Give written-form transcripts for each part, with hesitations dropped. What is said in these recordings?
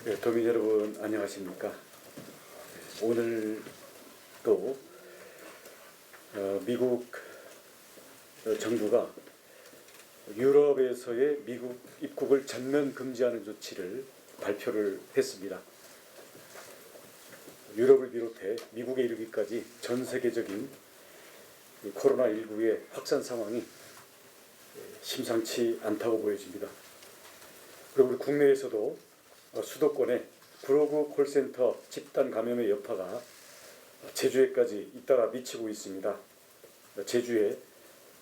네, 도민 여러분 안녕하십니까. 오늘 또 미국 정부가 유럽에서의 미국 입국을 전면 금지하는 조치를 발표를 했습니다. 유럽을 비롯해 미국에 이르기까지 전 세계적인 코로나19의 확산 상황이 심상치 않다고 보여집니다. 그리고 우리 국내에서도 수도권에 구로구 콜센터 집단 감염의 여파가 제주에까지 잇따라 미치고 있습니다. 제주에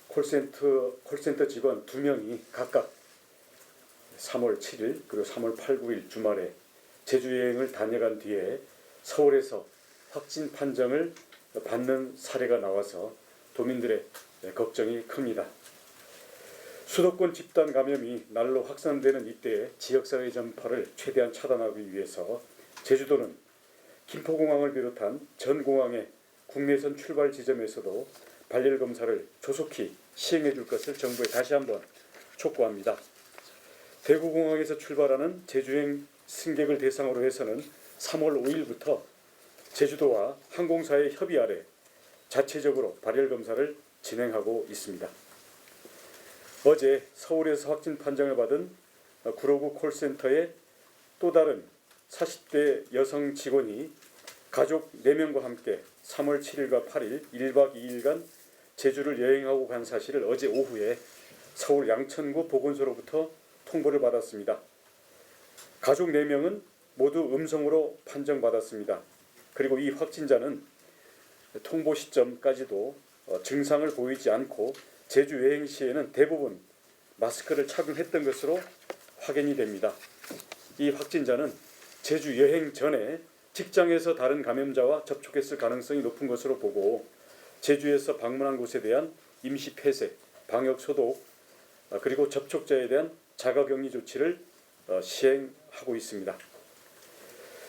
콜센터 직원 2명이 각각 3월 7일 그리고 3월 8, 9일 주말에 제주 여행을 다녀간 뒤에 서울에서 확진 판정을 받는 사례가 나와서 도민들의 걱정이 큽니다. 수도권 집단 감염이 날로 확산되는 이때에 지역사회 전파를 최대한 차단하기 위해서 제주도는 김포공항을 비롯한 전 공항의 국내선 출발 지점에서도 발열 검사를 조속히 시행해 줄 것을 정부에 다시 한번 촉구합니다. 대구공항에서 출발하는 제주행 승객을 대상으로 해서는 3월 5일부터 제주도와 항공사의 협의 아래 자체적으로 발열 검사를 진행하고 있습니다. 어제 서울에서 확진 판정을 받은 구로구 콜센터의 또 다른 40대 여성 직원이 가족 4명과 함께 3월 7일과 8일 1박 2일간 제주를 여행하고 간 사실을 어제 오후에 서울 양천구 보건소로부터 통보를 받았습니다. 가족 4명은 모두 음성으로 판정받았습니다. 그리고 이 확진자는 통보 시점까지도 증상을 보이지 않고 제주 여행 시에는 대부분 마스크를 착용했던 것으로 확인이 됩니다. 이 확진자는 제주 여행 전에 직장에서 다른 감염자와 접촉했을 가능성이 높은 것으로 보고 제주에서 방문한 곳에 대한 임시 폐쇄, 방역 소독, 그리고 접촉자에 대한 자가격리 조치를 시행하고 있습니다.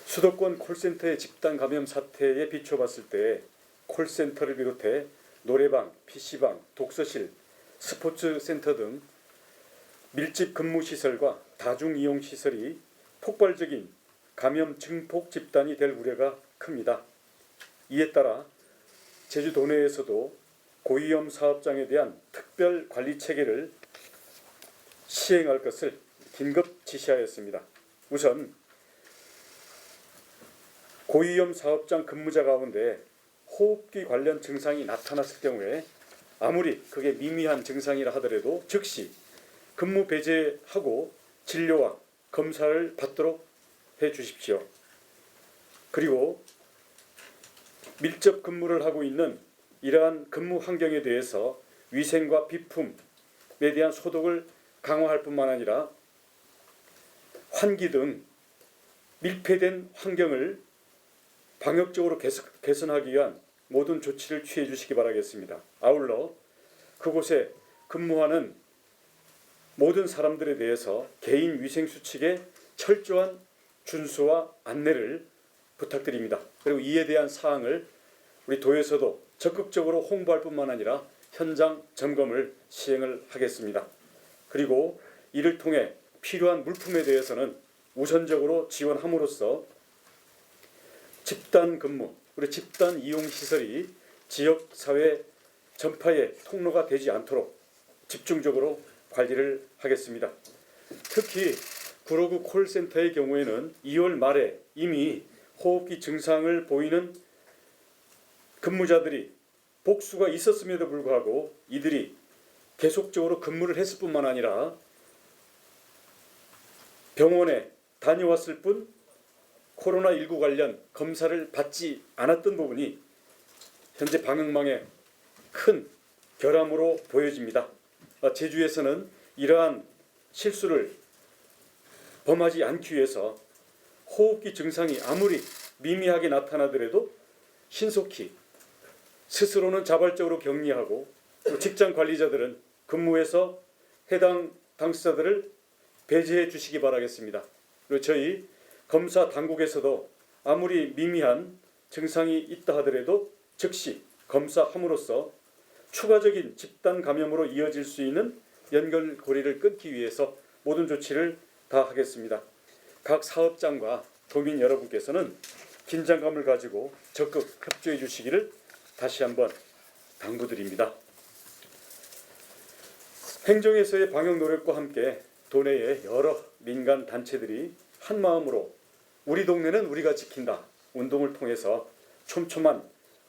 수도권 콜센터의 집단 감염 사태에 비춰봤을 때 콜센터를 비롯해 노래방, PC방, 독서실, 스포츠센터 등 밀집 근무시설과 다중이용시설이 폭발적인 감염 증폭 집단이 될 우려가 큽니다. 이에 따라 제주도 내에서도 고위험 사업장에 대한 특별 관리 체계를 시행할 것을 긴급 지시하였습니다. 우선 고위험 사업장 근무자 가운데 호흡기 관련 증상이 나타났을 경우에 아무리 그게 미미한 증상이라 하더라도 즉시 근무 배제하고 진료와 검사를 받도록 해 주십시오. 그리고 밀접 근무를 하고 있는 이러한 근무 환경에 대해서 위생과 비품에 대한 소독을 강화할 뿐만 아니라 환기 등 밀폐된 환경을 방역적으로 개선하기 위한 모든 조치를 취해 주시기 바라겠습니다. 아울러 그곳에 근무하는 모든 사람들에 대해서 개인 위생 수칙의 철저한 준수와 안내를 부탁드립니다. 그리고 이에 대한 사항을 우리 도에서도 적극적으로 홍보할 뿐만 아니라 현장 점검을 시행을 하겠습니다. 그리고 이를 통해 필요한 물품에 대해서는 우선적으로 지원함으로써 집단 근무, 그리고 집단 이용 시설이 지역사회 전파의 통로가 되지 않도록 집중적으로 관리를 하겠습니다. 특히 구로구 콜센터의 경우에는 2월 말에 이미 호흡기 증상을 보이는 근무자들이 복수가 있었음에도 불구하고 이들이 계속적으로 근무를 했을 뿐만 아니라 병원에 다녀왔을 뿐 코로나19 관련 검사를 받지 않았던 부분이 현재 방역망에 큰 결함으로 보여집니다. 제주에서는 이러한 실수를 범하지 않기 위해서 호흡기 증상이 아무리 미미하게 나타나더라도 신속히 스스로는 자발적으로 격리하고 직장 관리자들은 근무에서 해당 당사자들을 배제해 주시기 바라겠습니다. 그리고 저희 검사 당국에서도 아무리 미미한 증상이 있다 하더라도 즉시 검사함으로써 추가적인 집단 감염으로 이어질 수 있는 연결고리를 끊기 위해서 모든 조치를 다 하겠습니다. 각 사업장과 도민 여러분께서는 긴장감을 가지고 적극 협조해 주시기를 다시 한번 당부드립니다. 행정에서의 방역 노력과 함께 도내의 여러 민간 단체들이 한마음으로 우리 동네는 우리가 지킨다 운동을 통해서 촘촘한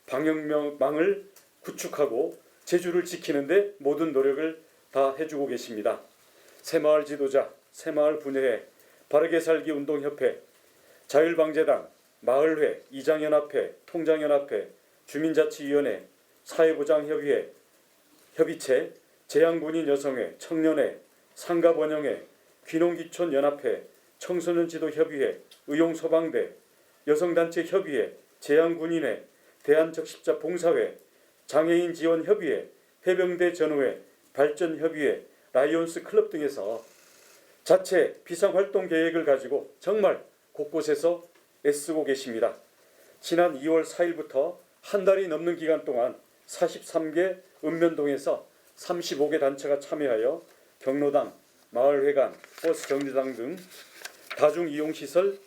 방역망을 구축하고 제주를 지키는데 모든 노력을 다 해주고 계십니다. 새마을 지도자, 새마을 분회회, 바르게 살기 운동협회, 자율방재당, 마을회, 이장연합회, 통장연합회, 주민자치위원회, 사회보장협의회, 협의체, 재향군인 여성회, 청년회, 상가번영회, 귀농귀촌연합회, 청소년지도협의회, 의용소방대, 여성단체협의회, 재향군인회, 대한적십자봉사회, 장애인지원협의회, 해병대전우회, 발전협의회, 라이온스 클럽 등에서 자체 비상활동 계획을 가지고 정말 곳곳에서 애쓰고 계십니다. 지난 2월 4일부터 한 달이 넘는 기간 동안 43개 읍면동에서 35개 단체가 참여하여 경로당, 마을회관, 버스 정류장 등 다중이용시설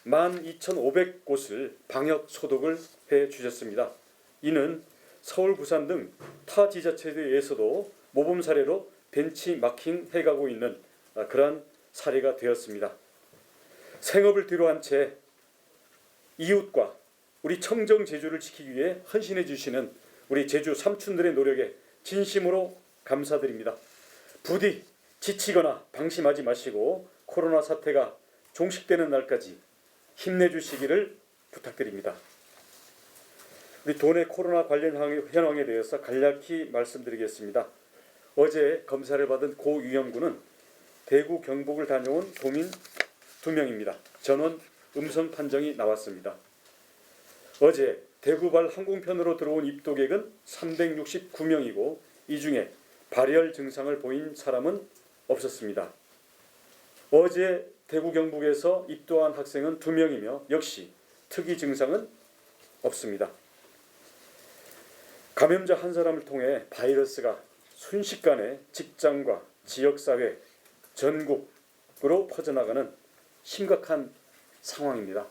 12,500곳을 방역 소독을 해주셨습니다. 이는 서울, 부산 등 타 지자체에서도 모범 사례로 벤치마킹 해가고 있는 그러한 사례가 되었습니다. 생업을 뒤로한 채 이웃과 우리 청정 제주를 지키기 위해 헌신해 주시는 우리 제주 삼촌들의 노력에 진심으로 감사드립니다. 부디 지치거나 방심하지 마시고 코로나 사태가 종식되는 날까지 힘내주시기를 부탁드립니다. 우리 도내 코로나 관련 현황에 대해서 간략히 말씀드리겠습니다. 어제 검사를 받은 고 유영군은 대구 경북을 다녀온 도민 2명입니다. 전원 음성 판정이 나왔습니다. 어제 대구발 항공편으로 들어온 입도객은 369명이고 이 중에 발열 증상을 보인 사람은 없었습니다. 어제 대구 경북에서 입도한 학생은 2명이며 역시 특이 증상은 없습니다. 감염자 한 사람을 통해 바이러스가 순식간에 직장과 지역사회, 전국으로 퍼져나가는 심각한 상황입니다.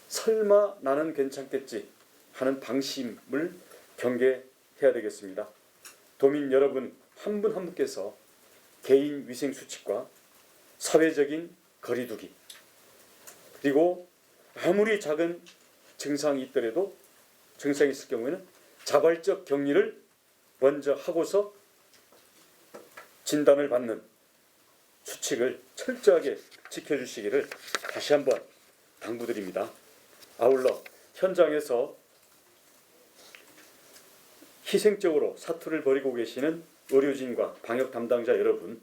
설마 나는 괜찮겠지 하는 방심을 경계해야 되겠습니다. 도민 여러분 한 분 한 분께서 개인 위생 수칙과 사회적인 거리두기 그리고 아무리 작은 증상이 있더라도 증상이 있을 경우에는 자발적 격리를 먼저 하고서 진단을 받는 수칙을 철저하게 지켜주시기를 다시 한번 당부드립니다. 아울러 현장에서 희생적으로 사투를 벌이고 계시는 의료진과 방역 담당자 여러분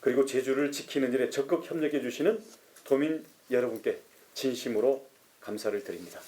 그리고 제주를 지키는 일에 적극 협력해 주시는 도민 여러분께 진심으로 감사를 드립니다.